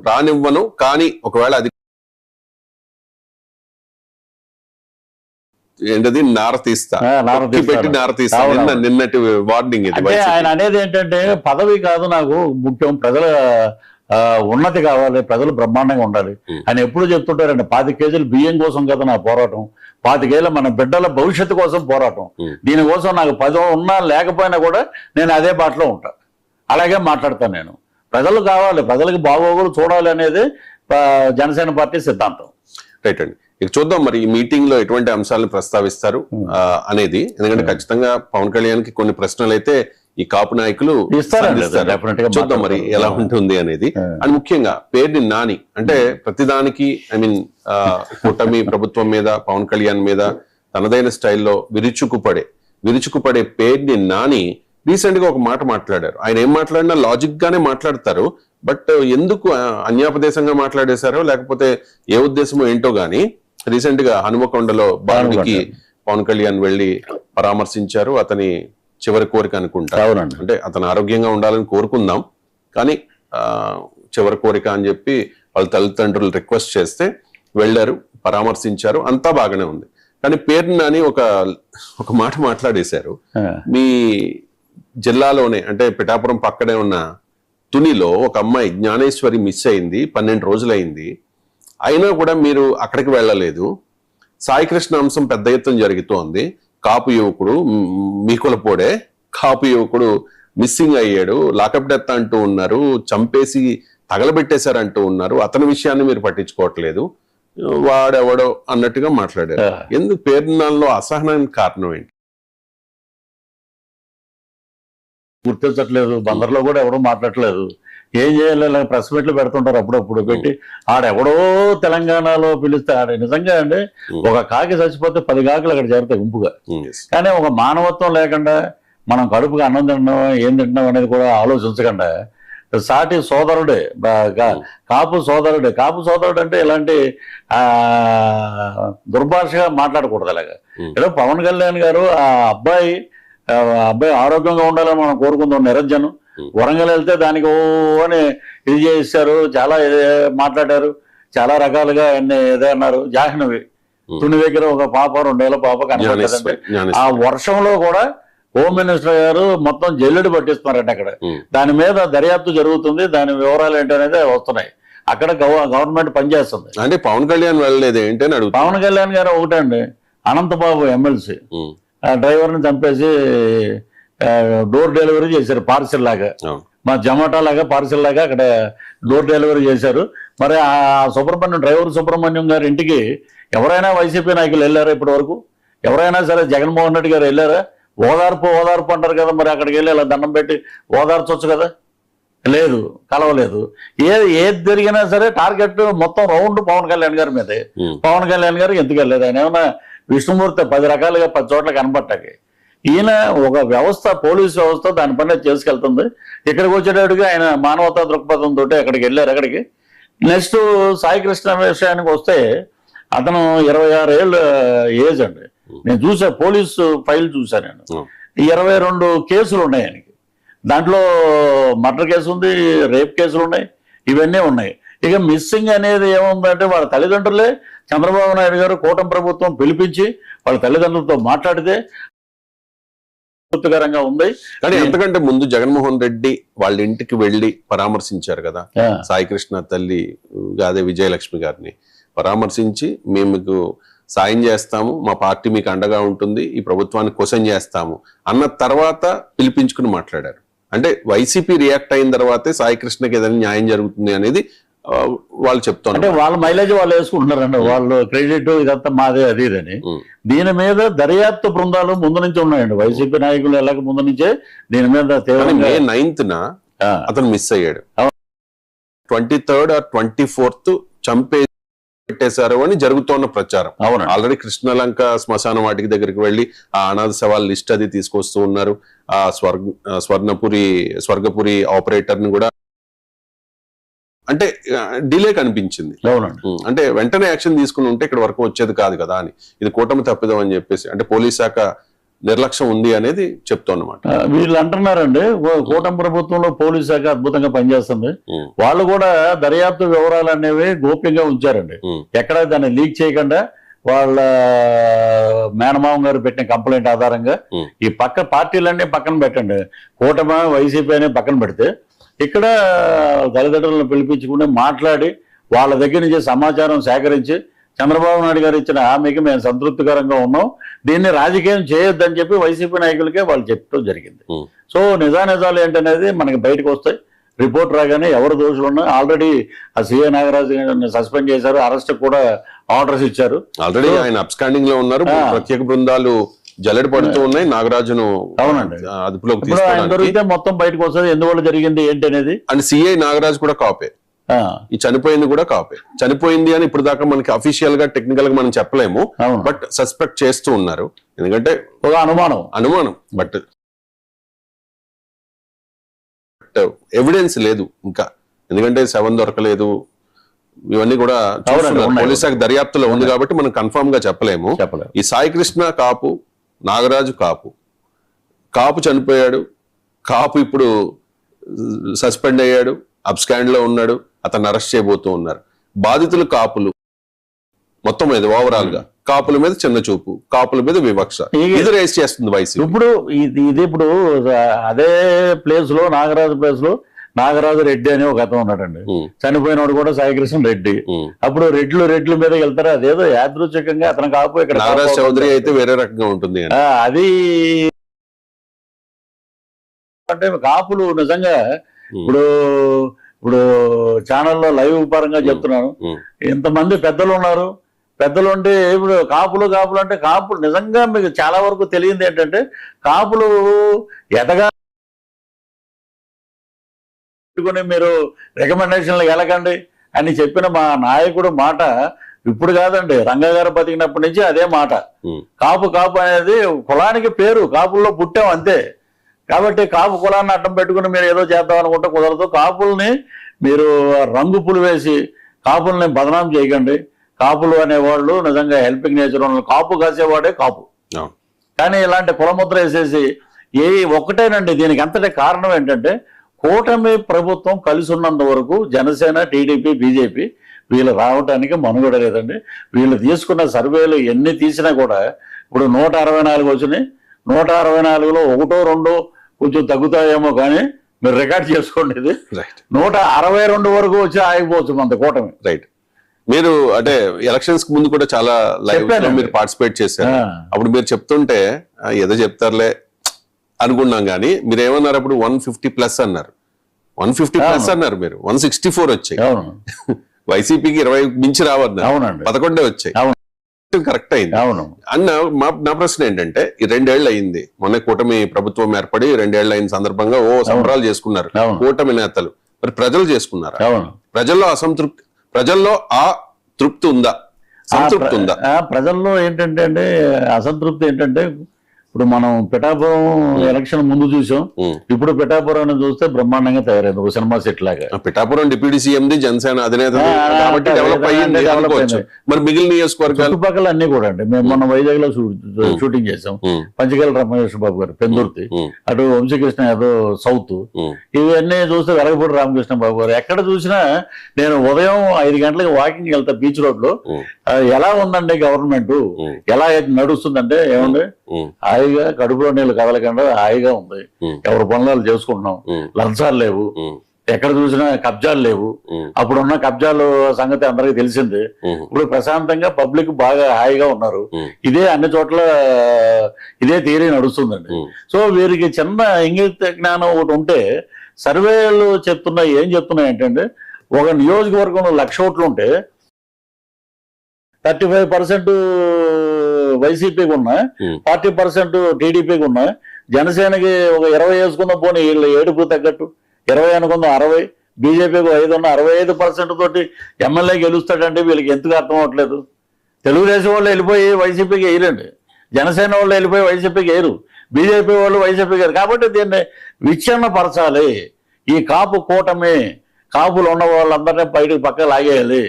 రానివ్వను, కానీ ఒకవేళ అది ఏంటది నార తీస్తా పెట్టి నార తీస్తా నిన్నటి వార్నింగ్ ఇది. ఆయన అనేది ఏంటంటే పదవి కాదు నాకు ముఖ్యం, ప్రజల ఉన్నతి కావాలి, ప్రజలు బ్రహ్మాండంగా ఉండాలి అని ఎప్పుడు చెప్తుంటారండి. 25 కేజీలు బియ్యం కోసం కదా నా పోరాటం, 25 మన బిడ్డల భవిష్యత్తు కోసం పోరాటం. దీనికోసం నాకు పదవి ఉన్నా లేకపోయినా కూడా నేను అదే బాటలో ఉంటా, అలాగే మాట్లాడతాను. నేను ప్రజలు కావాలి, ప్రజలకు బాగోగులు చూడాలి అనేది జనసేన పార్టీ సిద్ధాంతం. రైట్ అండి, ఇక చూద్దాం మరి ఈ మీటింగ్ లో ఎటువంటి అంశాలను ప్రస్తావిస్తారు అనేది. ఎందుకంటే ఖచ్చితంగా పవన్ కళ్యాణ్ కి కొన్ని ప్రశ్నలు అయితే ఈ కాపు నాయకులు చూద్దాం మరి ఎలా ఉంటుంది అనేది. అండ్ ముఖ్యంగా పేర్ని నాని అంటే ప్రతిదానికి ఐ మీన్ కూటమి ప్రభుత్వం మీద పవన్ కళ్యాణ్ మీద తనదైన స్టైల్లో విరుచుకుపడే పేర్ని నాని రీసెంట్ గా ఒక మాట మాట్లాడారు. ఆయన ఏం మాట్లాడినా లాజిక్ గానే మాట్లాడతారు, బట్ ఎందుకు అన్యాపదేశంగా మాట్లాడేశారో లేకపోతే ఏ ఉద్దేశమో ఏంటో గాని రీసెంట్ గా హనుమకొండలో బాలుడికి పవన్ కళ్యాణ్ వెళ్లి పరామర్శించారు. అతని చివరి కోరిక అనుకుంటా, అంటే అతను ఆరోగ్యంగా ఉండాలని కోరుకుందాం, కానీ చివరి కోరిక అని చెప్పి వాళ్ళ తల్లిదండ్రులు రిక్వెస్ట్ చేస్తే వెళ్లారు, పరామర్శించారు, అంతా బాగానే ఉంది. కానీ పేరుని నాని ఒక మాట మాట్లాడేశారు. మీ జిల్లాలోనే అంటే పిఠాపురం పక్కనే ఉన్న తునిలో ఒక అమ్మాయి జ్ఞానేశ్వరి మిస్ అయింది, 12 రోజులైంది, అయినా కూడా మీరు అక్కడికి వెళ్ళలేదు. సాయికృష్ణ అంశం పెద్ద ఎత్తున జరుగుతోంది. కాపు యువకుడు మీకులపోడే కాపు యువకుడు మిస్సింగ్ అయ్యాడు, లాకప్ డెత్ అంటూ ఉన్నారు, చంపేసి తగలబెట్టేశారంటూ ఉన్నారు, అతని విషయాన్ని మీరు పట్టించుకోవట్లేదు, వాడెవడో అన్నట్టుగా మాట్లాడారు. ఎందుకు పేరునాల్లో అసహనానికి కారణం ఏంటి? గుర్తించట్లేదు, బందర్లో కూడా ఎవడో మాట్లాడట్లేదు, ఏం చేయాలి? ప్రెస్ మీట్లు పెడుతుంటారు అప్పుడప్పుడు పెట్టి, ఆడెవడో తెలంగాణలో పిలిస్తే ఆడ నిజంగా అండి ఒక కాకి చచ్చిపోతే 10 కాకులు అక్కడ చేరుతాయి గుంపుగా. కానీ ఒక మానవత్వం లేకుండా మనం కడుపుగా అన్నం తింటున్నాం ఏం తింటున్నాం అనేది కూడా ఆలోచించకుండా సాటి సోదరుడే కాపు సోదరుడు అంటే ఇలాంటి దుర్భాషగా మాట్లాడకూడదు. అలాగా ఏదో పవన్ కళ్యాణ్ గారు ఆ అబ్బాయి ఆరోగ్యంగా ఉండాలని మనం కోరుకుందాం. నిరంజన్ వరంగల్ వెళ్తే దానికి అని ఇది చేశారు, చాలా మాట్లాడారు, చాలా రకాలుగా అన్ని ఇదే అన్నారు. జాహ్నవి తుని దగ్గర ఒక పాప 2 ఏళ్ల పాప కనపడుతుందంటే ఆ వర్షంలో కూడా హోమ్ మినిస్టర్ గారు మొత్తం జల్లెడు పట్టిస్తున్నారండి అక్కడ. దాని మీద దర్యాప్తు జరుగుతుంది, దాని వివరాలు ఏంటి అనేది వస్తున్నాయి. అక్కడ గవర్నమెంట్ పనిచేస్తుంది. అంటే పవన్ కళ్యాణ్ వెళ్ళలేదు ఏంటని అడుగు. పవన్ కళ్యాణ్ గారు ఒకటండి, అనంతబాబు ఎమ్మెల్సీ డ్రైవర్ని చంపేసి డోర్ డెలివరీ చేశారు పార్సిల్ లాగా, మా జొమాటో లాగా పార్సిల్ లాగా అక్కడ డోర్ డెలివరీ చేశారు. మరి ఆ డ్రైవర్ సుబ్రహ్మణ్యం గారి ఇంటికి ఎవరైనా వైసీపీ నాయకులు వెళ్ళారా ఇప్పటి వరకు? ఎవరైనా సరే జగన్మోహన్ రెడ్డి గారు వెళ్ళారా? ఓదార్పు అంటారు కదా, మరి అక్కడికి వెళ్ళి అలా దండం పెట్టి ఓదార్చొచ్చు కదా. లేదు, కలవలేదు. ఏది జరిగినా సరే టార్గెట్ మొత్తం రౌండ్ పవన్ కళ్యాణ్ గారి మీదే. పవన్ కళ్యాణ్ గారు ఎందుకు వెళ్ళలేదు? ఆయన ఏమన్నా విష్ణుమూర్తి 10 రకాలుగా 10 చోట్ల కనబట్టాకి. ఈయన ఒక వ్యవస్థ, పోలీసు వ్యవస్థ దాని పని చేసుకెళ్తుంది. ఇక్కడికి వచ్చేటట్టుగా ఆయన మానవతా దృక్పథంతో అక్కడికి వెళ్ళారు. అక్కడికి నెక్స్ట్ సాయికృష్ణ విషయానికి వస్తే అతను 26 ఏళ్ళ ఏజ్ అండి. నేను చూసా, పోలీసు ఫైల్ చూసాను నేను. 22 కేసులు ఉన్నాయి ఆయనకి. దాంట్లో మర్డర్ కేసు ఉంది, రేప్ కేసులు ఉన్నాయి, ఇవన్నీ ఉన్నాయి. ఇక మిస్సింగ్ అనేది ఏముందంటే వాళ్ళ తల్లిదండ్రులే చంద్రబాబు నాయుడు గారు కూటమి ప్రభుత్వం పిలిపించి వాళ్ళ తల్లిదండ్రులతో మాట్లాడితే పూర్తికరంగా ఉంది. కానీ అంతకంటే ముందు జగన్మోహన్ రెడ్డి వాళ్ళ ఇంటికి వెళ్లి పరామర్శించారు కదా సాయికృష్ణ తల్లి గాదే విజయలక్ష్మి గారిని పరామర్శించి, మేము మీకు సాయం చేస్తాము, మా పార్టీ మీకు అండగా ఉంటుంది, ఈ ప్రభుత్వాన్ని క్వశ్చన్ చేస్తాము అన్న తర్వాత పిలిపించుకుని మాట్లాడారు. అంటే వైసీపీ రియాక్ట్ అయిన తర్వాతే సాయికృష్ణకి ఏదైనా న్యాయం జరుగుతుంది అనేది వాళ్ళు చెప్తున్నారు. అంటే వాళ్ళ మైలేజ్ వాళ్ళు వేసుకుంటున్నారండి, వాళ్ళు క్రెడిట్ ఇదంతా మాదే అది ఇదని. దీని మీద దర్యాప్తు బృందాలు ముందు నుంచి ఉన్నాయండి. వైసీపీ నాయకులు ఎలాగ ముందు నుంచే దీని మీద మే 9th అతను మిస్ అయ్యాడు. 23rd or 24th చంపేశారు అని జరుగుతున్న ప్రచారం. ఆల్రెడీ కృష్ణలంక శ్మశాన వాటికి దగ్గరికి వెళ్లి ఆ అనాథ శవాల లిస్ట్ అది తీసుకొస్తూ ఉన్నారు. ఆ స్వర్గపురి ఆపరేటర్ ని కూడా అంటే డిలే కనిపించింది. అంటే వెంటనే యాక్షన్ తీసుకుని ఉంటే ఇక్కడ వరకు వచ్చేది కాదు కదా అని, ఇది కూటమి తప్పిదం అని చెప్పేసి, అంటే పోలీస్ శాఖ నిర్లక్ష్యం ఉంది అనేది చెప్తానమాట. వీళ్ళు అంటున్నారండి కూటమి ప్రభుత్వంలో పోలీస్ శాఖ అద్భుతంగా పనిచేస్తుంది, వాళ్ళు కూడా దర్యాప్తు వివరాలు అనేవి గోప్యంగా ఉంచారండి, ఎక్కడ దాన్ని లీక్ చేయకుండా వాళ్ళ మేనమావం గారు పెట్టిన కంప్లైంట్ ఆధారంగా ఈ పక్క పార్టీలన్నీ పక్కన పెట్టండి, కూటమి వైసీపీ అనే పక్కన పెడితే ఇక్కడ తల్లిదండ్రులను పిలిపించుకుని మాట్లాడి వాళ్ళ దగ్గర నుంచి సమాచారం సేకరించి చంద్రబాబు నాయుడు గారు ఇచ్చిన హామీకి మేము సంతృప్తికరంగా ఉన్నాం, దీన్ని రాజకీయం చేయొద్దని చెప్పి వైసీపీ నాయకులకే వాళ్ళు చెప్పడం జరిగింది. సో నిజానిజాలు ఏంటనేది మనకి బయటకు వస్తాయి, రిపోర్ట్ రాగానే ఎవరు దోషులు ఉన్నా. ఆల్రెడీ ఆ సీఏ నాగరాజు గారిని సస్పెండ్ చేశారు, అరెస్ట్ కూడా ఆర్డర్స్ ఇచ్చారు. ఆల్రెడీ ఆయన అబ్స్కాండింగ్ లో ఉన్నారు, ప్రత్యేక బృందాలు జల్లెడ పడుతూ ఉన్నాయి, నాగరాజును అవునండి అదుపులోకి దొరికితే మొత్తం బయటకు వస్తుంది ఎందువల్ల జరిగింది ఏంటి అనేది. అండ్ సిఐ నాగరాజు కూడా కాపే, ఈ చనిపోయింది కూడా కాపే. చనిపోయింది అని ఇప్పుడు దాకా మనకి అఫీషియల్ గా టెక్నికల్ గా మనం చెప్పలేము, బట్ సస్పెక్ట్ చేస్తూ ఉన్నారు, ఎందుకంటే ఒక అనుమానం. బట్ ఎవిడెన్స్ లేదు ఇంకా, ఎందుకంటే శవం దొరకలేదు, ఇవన్నీ కూడా పోలీస్ శాఖ దర్యాప్తులో ఉంది కాబట్టి మనం కన్ఫర్మ్ గా చెప్పలేము. ఈ సాయి కృష్ణ కాపు, నాగరాజు కాపు చనిపోయాడు, కాపు ఇప్పుడు సస్పెండ్ అయ్యాడు, అబ్స్కాండ్ లో ఉన్నాడు, అతన్ని అరెస్ట్ చేయబోతూ ఉన్నారు. బాధితులు కాపులు, మొత్తం మీద ఓవరాల్ గా కాపుల మీద చిన్న చూపు, కాపుల మీద వివక్ష ఇది రేస్ చేస్తుంది వైసీపీ. ఇప్పుడు ఇది ఇప్పుడు అదే ప్లేస్ లో నాగరాజు రెడ్డి అని ఒక అతను ఉన్నాడండి, చనిపోయినోడు కూడా సాయికృష్ణ రెడ్డి. అప్పుడు రెడ్ల మీద వెళ్తారు, అదేదో యాదృచ్ఛికంగా అతను కాపు ఇక్కడ నాగరాజ్ చౌదరి అయితే వేరే రకంగా ఉంటుంది. అది అంటే కాపులు నిజంగా ఇప్పుడు ఛానల్లో లైవ్ పరంగా చెప్తున్నాను, ఇంతమంది పెద్దలు ఉన్నారు, పెద్దలు ఉంటే ఇప్పుడు కాపులు అంటే కాపులు నిజంగా మీకు చాలా వరకు తెలియంది ఏంటంటే కాపులు ఎదగా మీరు రికమెండేషన్లు వెళ్ళకండి అని చెప్పిన మా నాయకుడు మాట ఇప్పుడు కాదండి, రంగా గారు బతికినప్పటి నుంచి అదే మాట. కాపు అనేది కులానికి పేరు, కాపుల్లో పుట్టాం అంతే. కాబట్టి కాపు కులాన్ని అడ్డం పెట్టుకుని మీరు ఏదో చేద్దాం అనుకుంటే కుదరదు. కాపుల్ని మీరు రంగు పులు వేసి కాపుల్ని బదనాం చేయకండి. కాపులు అనేవాళ్ళు నిజంగా హెల్పింగ్ నేచర్ ఉన్న కాపు కాసేవాడే కాపు. కానీ ఇలాంటి కులముద్ర వేసేసి ఒక్కటేనండి దీనికి అంతటి కారణం ఏంటంటే కూటమి ప్రభుత్వం కలిసి ఉన్నంత వరకు జనసేన, టీడీపీ, బీజేపీ వీళ్ళు రావడానికి మనుగడ లేదండి. వీళ్ళు తీసుకున్న సర్వేలు ఎన్ని తీసినా కూడా ఇప్పుడు 164 వచ్చినాయి, 164లో 1-2 కొంచెం తగ్గుతాయేమో కానీ మీరు రికార్డ్ చేసుకోండి, ఇది 162 వరకు వచ్చి ఆగిపోవచ్చు మన కూటమి. రైట్. మీరు అంటే ఎలక్షన్స్ ముందు కూడా చాలా లైవ్ లో మీరు పార్టిసిపేట్ చేశారు, అప్పుడు మీరు చెప్తుంటే ఏదో చెప్తారులే అనుకున్నాం, కానీ మీరు ఏమన్నారు అప్పుడు 150+ అన్నారు, 150+ అన్నారు, మీరు 164 వచ్చాయి. వైసీపీకి 20 మించి రావద్దు, 11 వచ్చాయి, కరెక్ట్ అయింది. అన్న నా ప్రశ్న ఏంటంటే ఈ 2 ఏళ్ళు అయింది, మొన్న కూటమి ప్రభుత్వం ఏర్పడి 2 ఏళ్ళు అయిన సందర్భంగా సంబరాలు చేసుకున్నారు కూటమి నేతలు, మరి ప్రజలు చేసుకున్నారా? ప్రజల్లో ఆ తృప్తి ఉందా, సంతృప్తి ఉందా? ప్రజల్లో ఏంటంటే అండి అసంతృప్తి ఏంటంటే ఇప్పుడు మనం పిఠాపురం ఎలక్షన్ ముందు చూసాం, ఇప్పుడు పిఠాపురాన్ని చూస్తే బ్రహ్మాండంగా తయారైంది ఒక సినిమా సెట్ లాగా. Pithapuram deputy CM the Janasena అధినేత కాబట్టి డెవలప్ అయ్యింది అనుకోవచ్చు. మరి మిగిలిన నియోజకవర్గాలు చుట్టుపక్కల అన్ని కూడా అండి, మేము మొన్న వైజాగ్ లో షూటింగ్ చేసాం, పంచగల రమేష్ బాబు గారు పెందుర్తి, అటు వంశీకృష్ణ యాదవ్ సౌత్, ఇవన్నీ చూస్తే వెలగపూడి రామకృష్ణ బాబు గారు. ఎక్కడ చూసినా నేను ఉదయం 5 గంటలకు వాకింగ్ వెళ్తా బీచ్ రోడ్ లో, ఎలా ఉందండి గవర్నమెంట్, ఎలా నడుస్తుందంటే ఏమండి హాయిగా కడుపులో నీళ్ళు కదలకుండా హాయిగా ఉంది, ఎవరి పనులు చేసుకుంటున్నాం, లంచాలు లేవు, ఎక్కడ చూసినా కబ్జాలు లేవు. అప్పుడున్న కబ్జాలు సంగతి అందరికీ తెలిసింది. ఇప్పుడు ప్రశాంతంగా పబ్లిక్ బాగా హాయిగా ఉన్నారు. ఇదే అన్ని చోట్ల ఇదే థియరీ నడుస్తుందండి. సో వీరికి చిన్న ఇంగిత జ్ఞానం ఒకటి ఉంటే సర్వేలు ఏం చెప్తున్నాయి ఏంటంటే ఒక నియోజకవర్గంలో 1,00,000 ఓట్లు ఉంటే 35% వైసీపీకి ఉన్నా, 40% టీడీపీకి ఉన్నా, జనసేనకి ఒక 20 వేసుకుందాం పోనీ, వీళ్ళు ఏడుపు తగ్గట్టు 20 అనుకుందాం 60, బీజేపీకి 5 ఉన్న 65% తోటి ఎమ్మెల్యే గెలుస్తాడంటే వీళ్ళకి ఎందుకు అర్థం అవ్వట్లేదు. తెలుగుదేశం వాళ్ళు వెళ్ళిపోయి వైసీపీకి వేయరండి, జనసేన వాళ్ళు వెళ్ళిపోయి వైసీపీకి వేయరు, బీజేపీ వాళ్ళు వైసీపీకి వేయరు. కాబట్టి దీన్ని విచ్ఛిన్నపరచాలి. ఈ కాపు కూటమి, కాపులు ఉన్న వాళ్ళందరినీ బయటకు పక్కకు లాగేయాలి.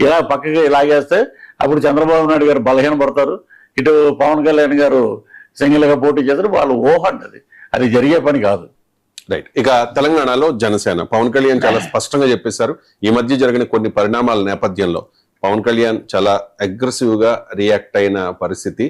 ఇలా పక్కకి లాగేస్తే అప్పుడు చంద్రబాబు నాయుడు గారు బలహీన పడతారు, ఇటు పవన్ కళ్యాణ్ గారు సింగిల్ గా పోటీ చేస్తారు. వాళ్ళు ఊహ అంటది, అది జరిగే పని కాదు. రైట్. ఇక తెలంగాణలో జనసేన పవన్ కళ్యాణ్ చాలా స్పష్టంగా చెప్పేశారు. ఈ మధ్య జరిగిన కొన్ని పరిణామాల నేపథ్యంలో పవన్ కళ్యాణ్ చాలా అగ్రెసివ్ గా రియాక్ట్ అయిన పరిస్థితి